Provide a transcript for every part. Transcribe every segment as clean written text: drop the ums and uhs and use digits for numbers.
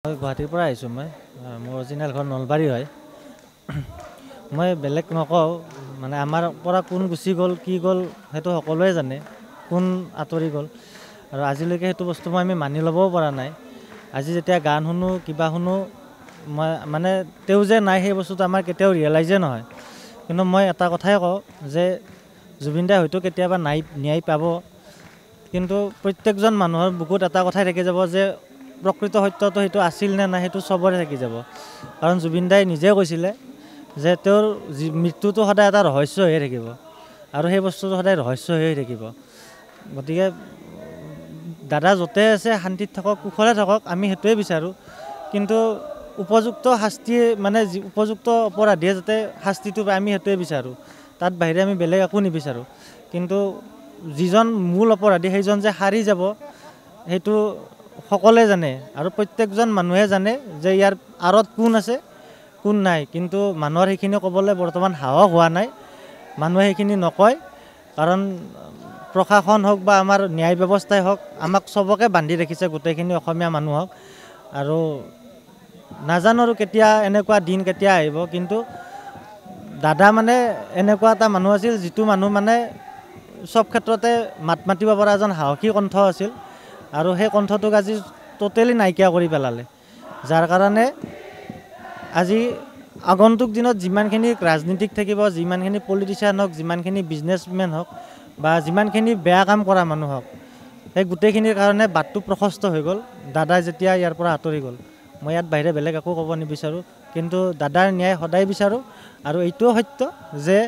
গুৱাহাটীৰ পৰা আহিছোঁ মই মোৰ অৰিজিনেল ঘৰ নলবাৰী হয় মই বেলেগ নকওঁ মানে আমাৰ পৰা কোন গুচি গ'ল কি গ'ল সেইটো সকলোৱে জানে কোন আঁতৰি গ'ল আৰু আজিলৈকে সেইটো বস্তু আমি মানি ল'বও পৰা নাই আজি যেতিয়া গান শুনো কিবা শুনো মই মানে তেও যে নাই সেই বস্তুটো আমাৰ কেতিয়াও ৰিয়েলাইজে নহয় কিন্তু মই এটা কথাই কওঁ যে জুবিন দাই হয়তো কেতিয়াবা ন্যায় পাব কিন্তু প্ৰত্যেকজন মানুহৰ বুকুত এটা কথাই থাকি যাব যে প্ৰকৃত সত্যটো সেইটো আছিল নে নাই সেইটো চবৰে থাকি যাব কাৰণ জুবিন দাই নিজে কৈছিলে যে তেওঁৰ মৃত্যুটো সদায় এটা ৰহস্য হৈ থাকিব আৰু সেই বস্তুটো সদায় ৰহস্য হৈ থাকিব গতিকে দাদা য'তে আছে শান্তিত থাকক কুশলে থাকক আমি সেইটোৱে বিচাৰোঁ কিন্তু উপযুক্ত শাস্তি মানে উপযুক্ত অপৰাধীয়ে যাতে শাস্তিটো পায় আমি সেইটোৱে বিচাৰোঁ তাত বাহিৰে আমি বেলেগ একো নিবিচাৰোঁ কিন্তু যিজন মূল অপৰাধী সেইজন যে সাৰি যাব সেইটো সকলোৱে জানে আৰু প্ৰত্যেকজন মানুহে জানে যে ইয়াৰ আঁৰত কোন আছে কোন নাই কিন্তু মানুহৰ সেইখিনি ক'বলৈ বৰ্তমান সাহস হোৱা নাই মানুহে সেইখিনি নকয় কাৰণ প্ৰশাসন হওক বা আমাৰ ন্যায় ব্যৱস্থাই হওক আমাক চবকে বান্ধি ৰাখিছে গোটেইখিনি অসমীয়া মানুহক আৰু নাজানো আৰু কেতিয়া এনেকুৱা দিন কেতিয়া আহিব কিন্তু দাদা মানে এনেকুৱা এটা মানুহ আছিল যিটো মানুহ মানে চব ক্ষেত্ৰতে মাত মাতিব পৰা এজন সাহসী কণ্ঠ আছিল আৰু সেই কণ্ঠটোক আজি টোটেলি নাইকিয়া কৰি পেলালে যাৰ কাৰণে আজি আগন্তুক দিনত যিমানখিনি ৰাজনীতিক থাকিব যিমানখিনি পলিটিচিয়ান হওক যিমানখিনি বিজনেছমেন হওক বা যিমানখিনি বেয়া কাম কৰা মানুহ হওক সেই গোটেইখিনিৰ কাৰণে বাটটো প্ৰশস্ত হৈ গ'ল দাদাই যেতিয়া ইয়াৰ পৰা আঁতৰি গ'ল মই ইয়াত বাহিৰে বেলেগ একো ক'ব নিবিচাৰোঁ কিন্তু দাদাৰ ন্যায় সদায় বিচাৰোঁ আৰু এইটোও সত্য যে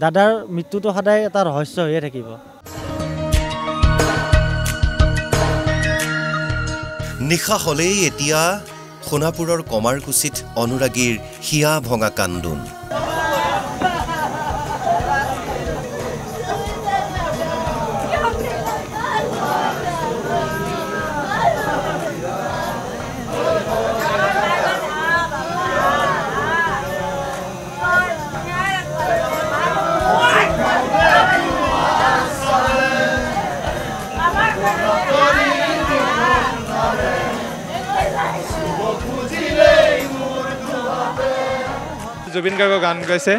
দাদাৰ মৃত্যুটো সদায় এটা ৰহস্য হৈয়ে থাকিব নিশা হলেই এতিয়া সোণাপুৰৰ কমাৰকুছিত অনুৰাগীৰ হিয়া ভঙা কান্দোন জুবিন গাৰ্গৰ গান গাইছে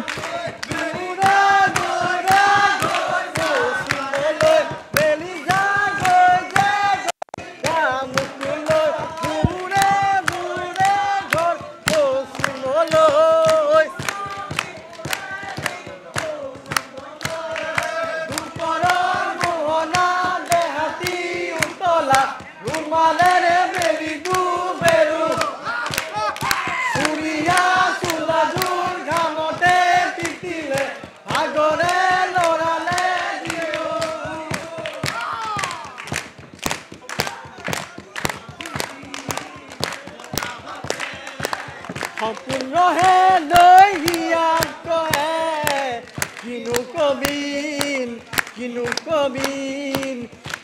সপোন ৰহে লৈ হিয়াক কহে কিনো কবিন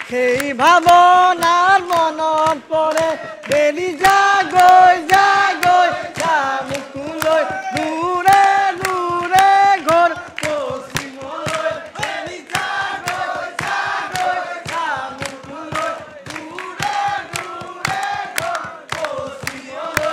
সেই ভাৱনাৰ মনত পৰে বেলি যাগৈ মুকুলৈ দূৰে দূৰে ঘৰ পশ্চিমলৈ বেলি যাগৈ মুকুলৈ দূৰে দূৰে ঘৰ পশ্চিমলৈ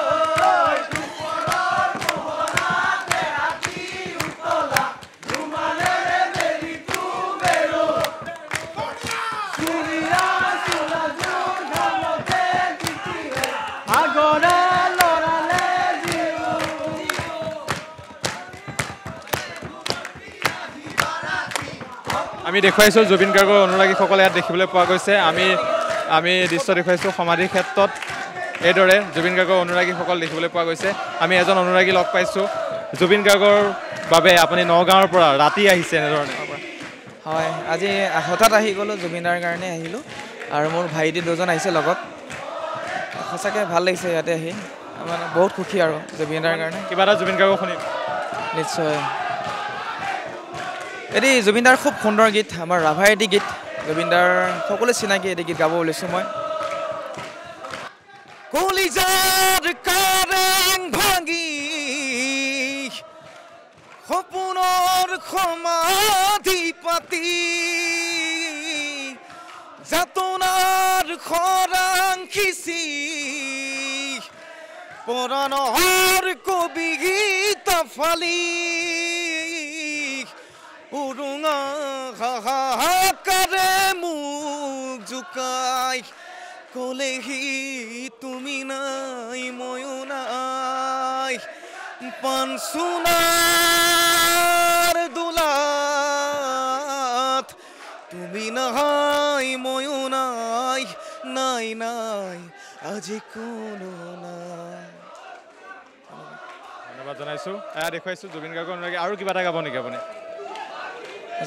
আমি দেখুৱাইছোঁ জুবিন গাৰ্গৰ অনুৰাগীসকলে ইয়াত দেখিবলৈ পোৱা গৈছে আমি দৃশ্য দেখুৱাইছোঁ সমাধি ক্ষেত্ৰত এইদৰে জুবিন গাৰ্গৰ অনুৰাগীসকল দেখিবলৈ পোৱা গৈছে আমি এজন অনুৰাগী লগ পাইছোঁ জুবিন গাৰ্গৰ বাবে আপুনি নগাঁৱৰ পৰা ৰাতি আহিছে এনেধৰণে হয় আজি হঠাৎ আহি গ'লোঁ জুবিনদাৰ কাৰণে আহিলোঁ আৰু মোৰ ভাইটি দুজন আহিছে লগত সঁচাকৈ ভাল লাগিছে ইয়াতে আহি মানে বহুত সুখী আৰু জুবিনদাৰ কাৰণে কিবা এটা জুবিন গাৰ্গক শুনিম নিশ্চয় এটি জুবিনদাৰ খুব সুন্দৰ গীত আমাৰ ৰাভা এটি গীত জুবিনদাৰ সকলোৱে চিনাকি এটি গীত গাব ওলাইছোঁ মই কলিজাৰ কাৰেং ভাঙি সপোনৰ সমাধি পাতি যাতনাৰ খৰাং খিচি পৰাণৰ কবিতা ফালি উৰুঙা হাহাকাৰে মোক জোকাই ক'লেহি তুমি নাই ময়ো নাই পানচোনাৰ দোলাত তুমি নাই ময়ো নাই নাই নাই আজি কোনো নাই ধন্যবাদ জনাইছোঁ দেখুৱাইছোঁ জুবিন গাৰ্গৰ অনুৰাগী আৰু কিবা এটা গাব নেকি আপুনি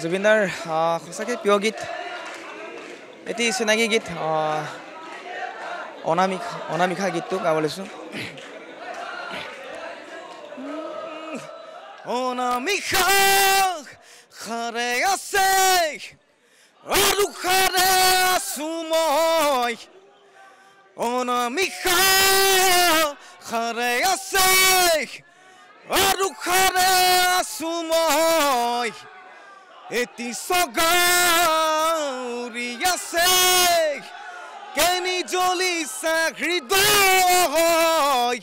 জুবিনদাৰ সঁচাকৈ প্ৰিয় গীত এটি চিনাকি গীত অনামিকা গীতটো গাব লৈছোঁ অনামিকা খাৰে আছে আৰু খাৰে আছোঁ মই অনামিকা খাৰে আছে আৰু খাৰে আছোঁ মই এটি চগাউৰি আছে কেনি জ্বলিছে হৃদয়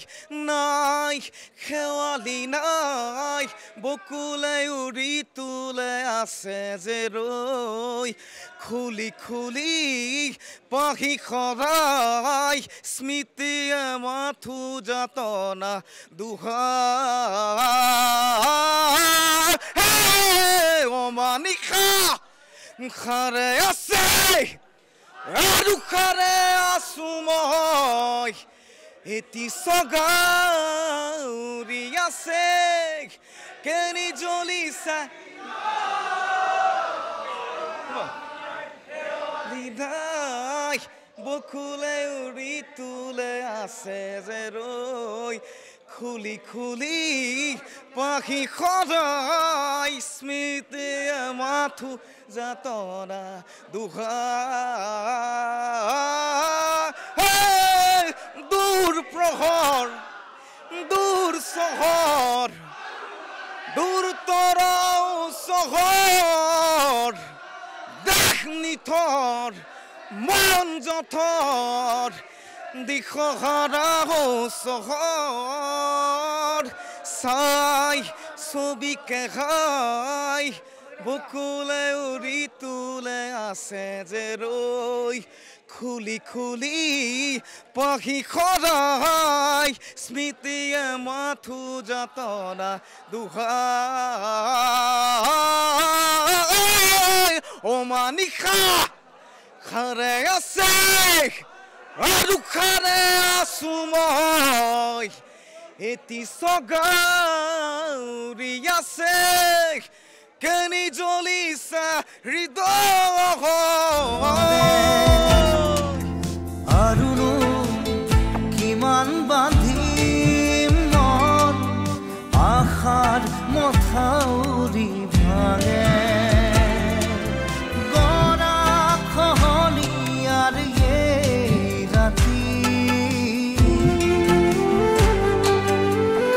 নাই খেৱালি নাই বকুলে উৰি তোলে আছে যে ৰৈ খুলি খুলি পাখি সৰাই স্মৃতিয়ে মাথো যাতনা দুহাই অমানিকা খাৰে আছে আৰু খাৰে আছোঁ মই এটি চগাউৰি আছে কেনি জ্বলিছে দিদাই বকুলে উৰি তোলে আছে যে ৰৈ খুলি খুলি পাখি সদায় স্মৃতিয়ে মাথো যাতনা দুহাই দূৰ প্ৰহৰ দূৰ চহৰ দূৰতৰ চহৰ দেশ নিথৰ মন যথৰ দিশহাৰা চহৰ চাই ছবিকে খাই বকুলে উৰি তোলে আছে যে ৰৈ খুলি খুলি পাখি সদায় স্মৃতিয়ে মাথো যাতনা দুহাই অমানিকা খাৰে আছে আৰু খাৰে আছোঁ মই এটি চগাউৰি আছে কেনি জ্বলিছে হৃদয় আৰুনো কিমান বান্ধিম মন আশাৰ মথাউৰি ভাঙে গৰা খহনীয়াৰ এই ৰাতি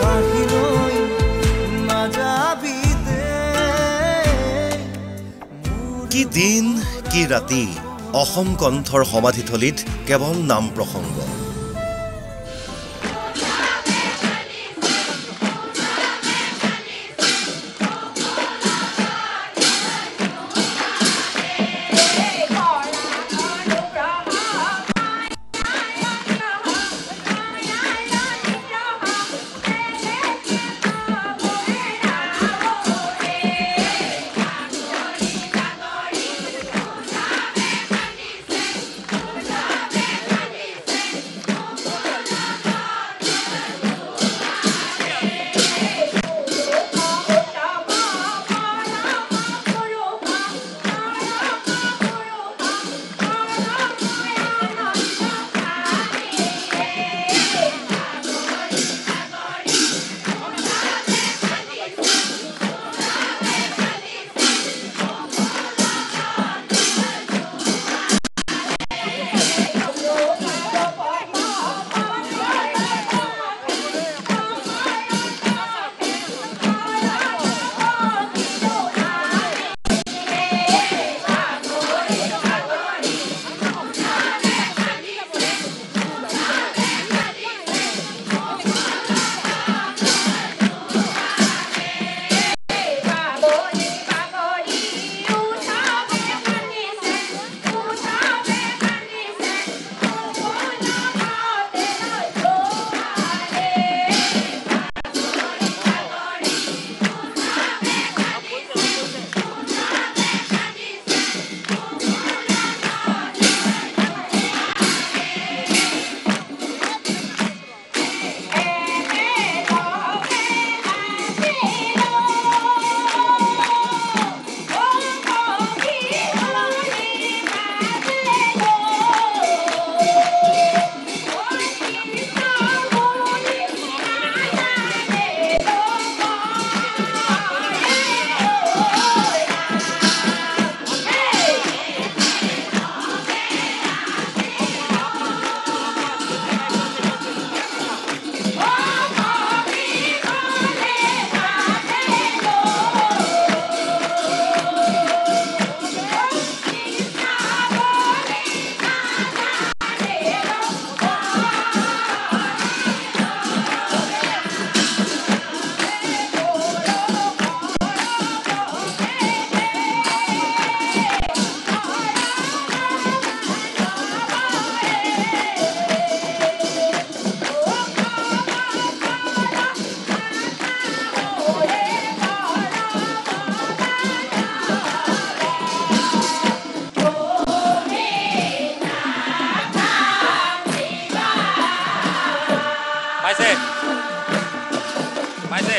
কাহিলৈ নাযাবি কি দিন কি ৰাতি অসম কণ্ঠৰ সমাধিথলীত কেৱল নাম প্ৰসংগ পাইছে পাইছে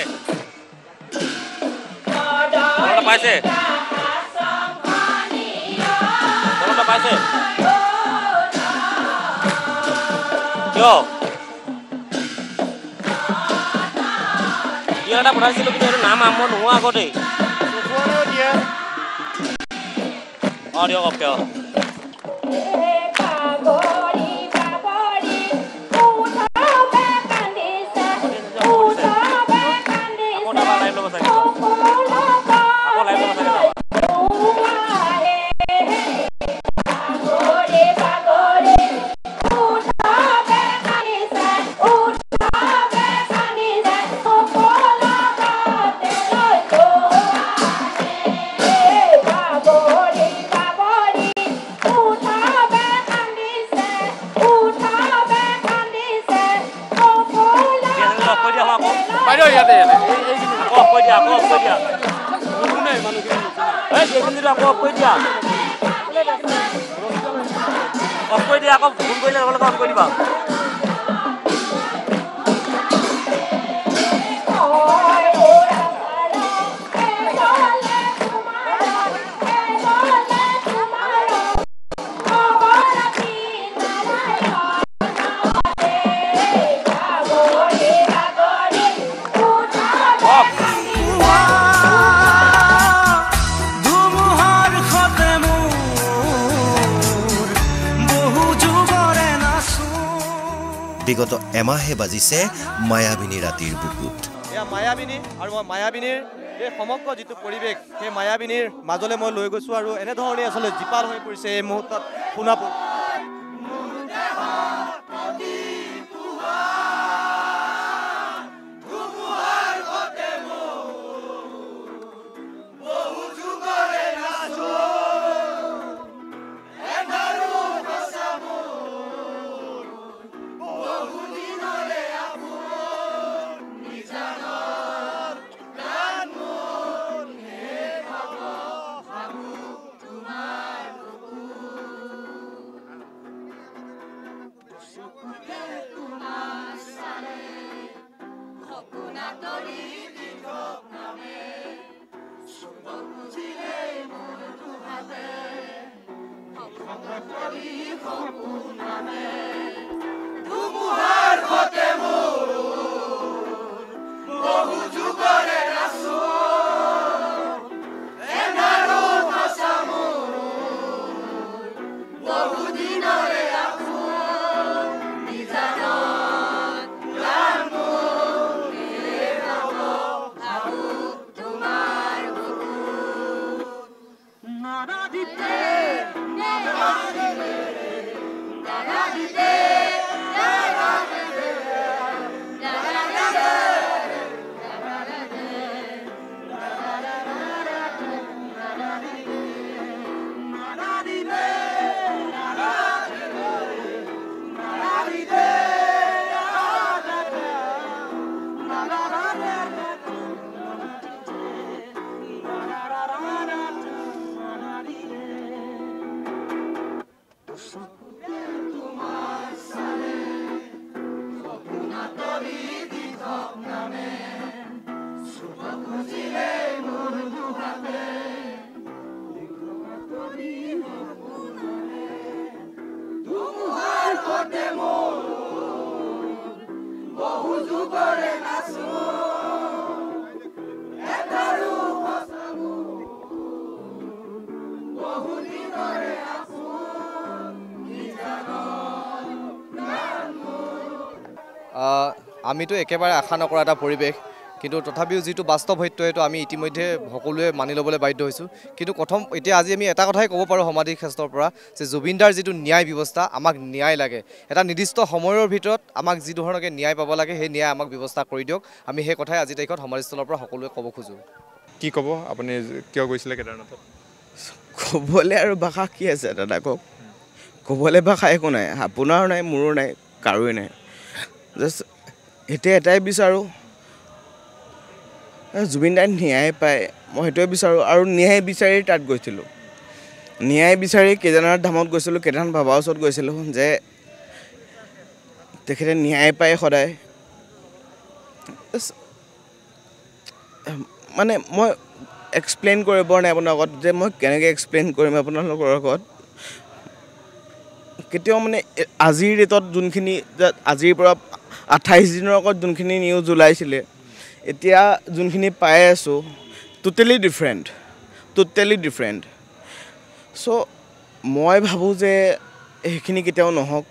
পাইছে পাইছে কিয় এটা পঠাইছিলোঁ কিন্তু এইটো নাম মই নোহোৱা আগতেই অঁ দিয়ক অ'কে অঁ আকৌ ফোন কৰিলে লগে লগে অন কৰি দিবা বিগত এমাহে বাজিছে মায়াবিনী ৰাতিৰ বুকুত এয়া মায়াবিনী আৰু মায়াবিনীৰ এই সমগ্ৰ যিটো পৰিৱেশ সেই মায়াবিনীৰ মাজলৈ মই লৈ গৈছোঁ আৰু এনেধৰণে আচলতে জীপাল হৈ পৰিছে এই মুহূৰ্তত সোণাপুৰ আমিতো একেবাৰে আশা নকৰা এটা পৰিৱেশ কিন্তু তথাপিও যিটো বাস্তৱ সত্য সেইটো আমি ইতিমধ্যে সকলোৱে মানি ল'বলৈ বাধ্য হৈছোঁ কিন্তু এতিয়া আজি আমি এটা কথাই ক'ব পাৰোঁ সমাধি ক্ষেত্ৰৰ পৰা যে জুবিনদাৰ যিটো ন্যায় ব্যৱস্থা আমাক ন্যায় লাগে এটা নিৰ্দিষ্ট সময়ৰ ভিতৰত আমাক যি ধৰণকে ন্যায় পাব লাগে সেই ন্যায় আমাক ব্যৱস্থা কৰি দিয়ক আমি সেই কথাই আজি তাৰিখত সমাধিস্থলৰ পৰা সকলোৱে ক'ব খোজোঁ কি ক'ব আপুনি কিয় গৈছিলে কেদাৰনাথত ক'বলৈ আৰু ভাষা কি আছে দাদা কওক ক'বলৈ ভাষা একো নাই আপোনাৰো নাই মোৰো নাই কাৰোৱে নাই জাষ্ট এতিয়া এটাই বিচাৰোঁ জুবিনদাই ন্যায় পায় মই সেইটোৱে বিচাৰোঁ আৰু ন্যায় বিচাৰি তাত গৈছিলোঁ ন্যায় বিচাৰি কেদাৰনাথ ধামত গৈছিলোঁ কেদাৰনাথ বাবাৰ ওচৰত গৈছিলোঁ যে তেখেতে ন্যায় পায় সদায় মানে মই এক্সপ্লেইন কৰিব পৰা নাই আপোনাৰ আগত যে মই কেনেকৈ এক্সপ্লেইন কৰিম আপোনালোকৰ আগত কেতিয়াও মানে আজিৰ ডেটত যোনখিনি আজিৰ পৰা 28 দিনৰ আগত যোনখিনি নিউজ ওলাইছিলে এতিয়া যোনখিনি পাই আছোঁ টোটেলি ডিফাৰেণ্ট চ' মই ভাবোঁ যে সেইখিনি কেতিয়াও নহওক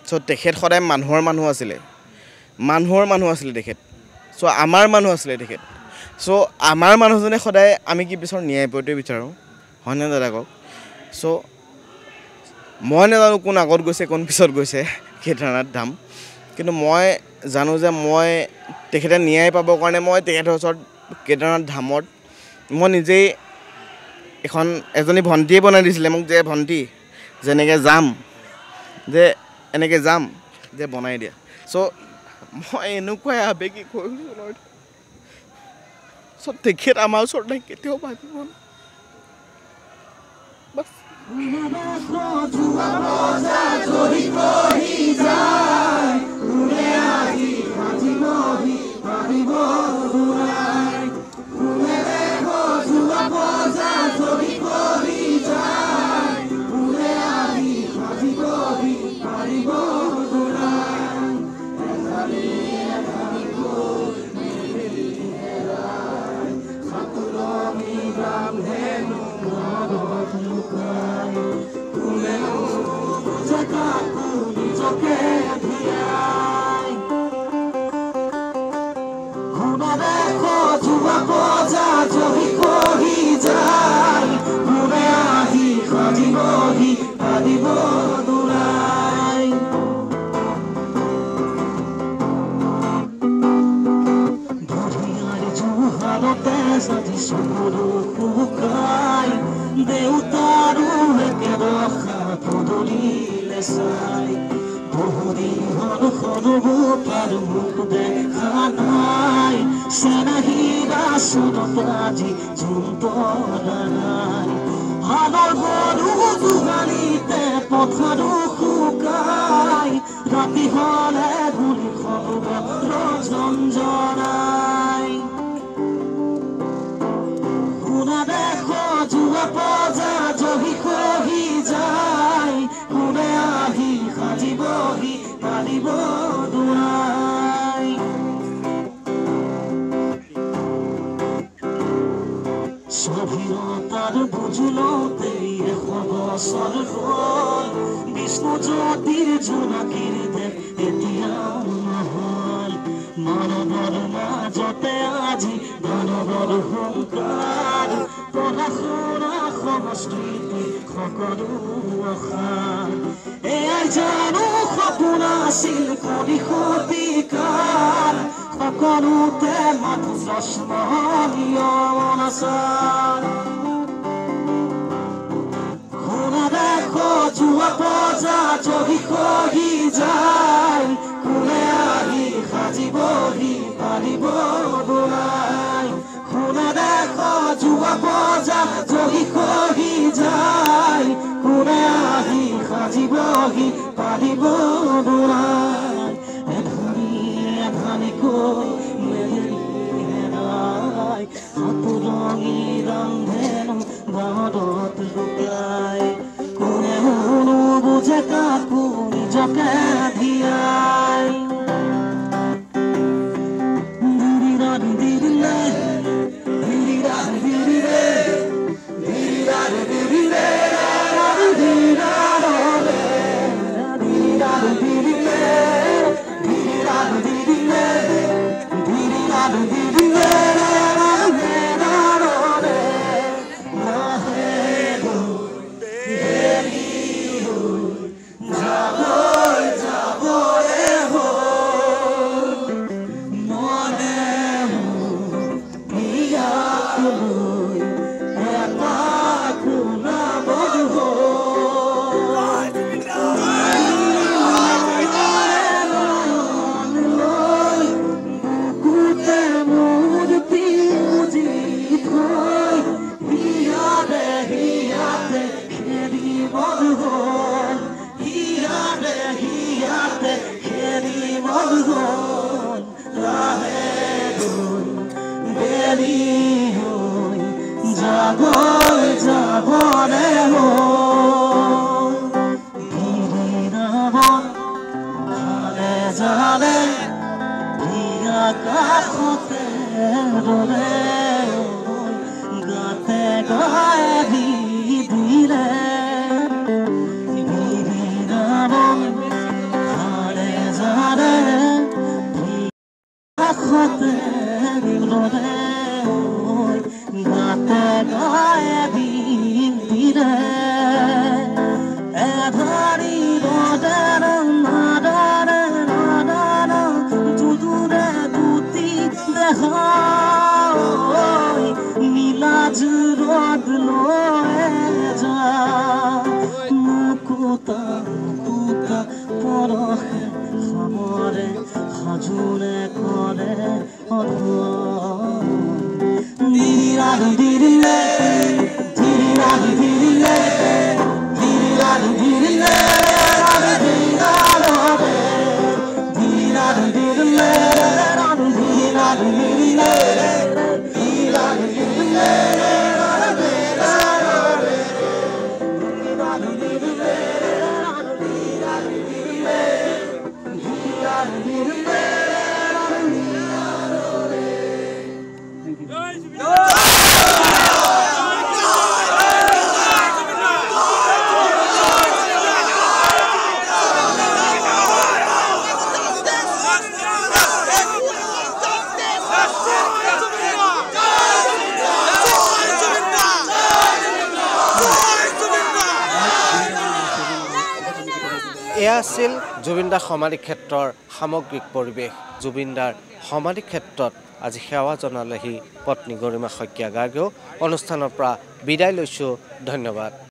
চ' তেখেত সদায় মানুহৰ মানুহ আছিলে তেখেত চ' আমাৰ মানুহ আছিলে তেখেত চ' আমাৰ মানুহজনে সদায় আমি কি বিচাৰোঁ ন্যায় পোৱাটোৱে বিচাৰোঁ হয়নে দাদা কওক চ' মই নাজানো কোন আগত গৈছে কোন পিছত গৈছে কেদাৰনাথ ধাম কিন্তু মই জানো যে মই তেখেতে ন্যায় পাবৰ কাৰণে মই তেখেতৰ ওচৰত কেদাৰনাথ ধামত মই নিজেই এজনী ভণ্টিয়ে বনাই দিছিলে মোক যে ভণ্টি যেনেকৈ যাম যে বনাই দিয়া চ' মই এনেকুৱাই আবেগিক হৈছোঁ চ' তেখেত আমাৰ ওচৰত নাই কেতিয়াও ভাবিব বাছ ৰাতি হলে গুলি ৰঞ্জনাই শুনা দেখো জুৱা পজা জহি খহি যায় কোনে আহি সাজিবহি পাৰিব দুৱাই স্বাধীনতাৰ বুজুলতেই 100 বছৰ হ'ল বিষ্ণু জ্যোতিৰ জোনাকীৰ দেশ এতিয়াও নহল মানৱৰ মাজতে আজি দানৱৰ সংকাৰ পঢ়া শুনা সংস্কৃতি সকলো আশাৰ এয়াই জানো সপোন আছিল কোটি শতিকাৰ সকলোতে মাথো প্ৰশ্ন নিয়ম আচাৰ শুনা দেখো জুৱা পজা জহি খহি যায় কোনে আহি সাজিবহি পাৰিব দুৱাই শুনা দেখো জুৱা পজা জহি খহি যায় কোনে আহি সাজিবহি পাৰিব দুৱাই এধানিকৈ মেলি হেৰাই সাতুৰঙি ৰন্ধেনো বাঁদত লুকাই কোনেও নুবুজে কাকো নিজকে ধিয়াই কাষতে ৰলে গাতে গায়ে দি দিলে হাৰে জাৰে কাষতে ৰলে গাতে গায়ে দি দিলে এধাৰি ৰদৰ নাদাৰ নাদাৰ দুদূৰে দুটি দেহ নীলা জোৰত লৈ যা মুকুতা মুকুতা পৰহে খামৰে সাজোৰে কৰে দিৰিৰাধি দিৰিলে দিৰিৰাধি দিৰিলে দিৰিৰাধি দিৰিলে দিৰিৰাধি দিৰিলে দিৰিৰাধি দিৰিলে এয়া আছিল জুবিনদাৰ সমাধি ক্ষেত্ৰৰ সামগ্ৰিক পৰিৱেশ। জুবিনদাৰ সমাধি ক্ষেত্ৰত আজি সেৱা জনালেহি পত্নী গৰিমা শইকীয়া গাৰ্গেও। অনুষ্ঠানৰ পৰা বিদায় লৈছোঁ, ধন্যবাদ।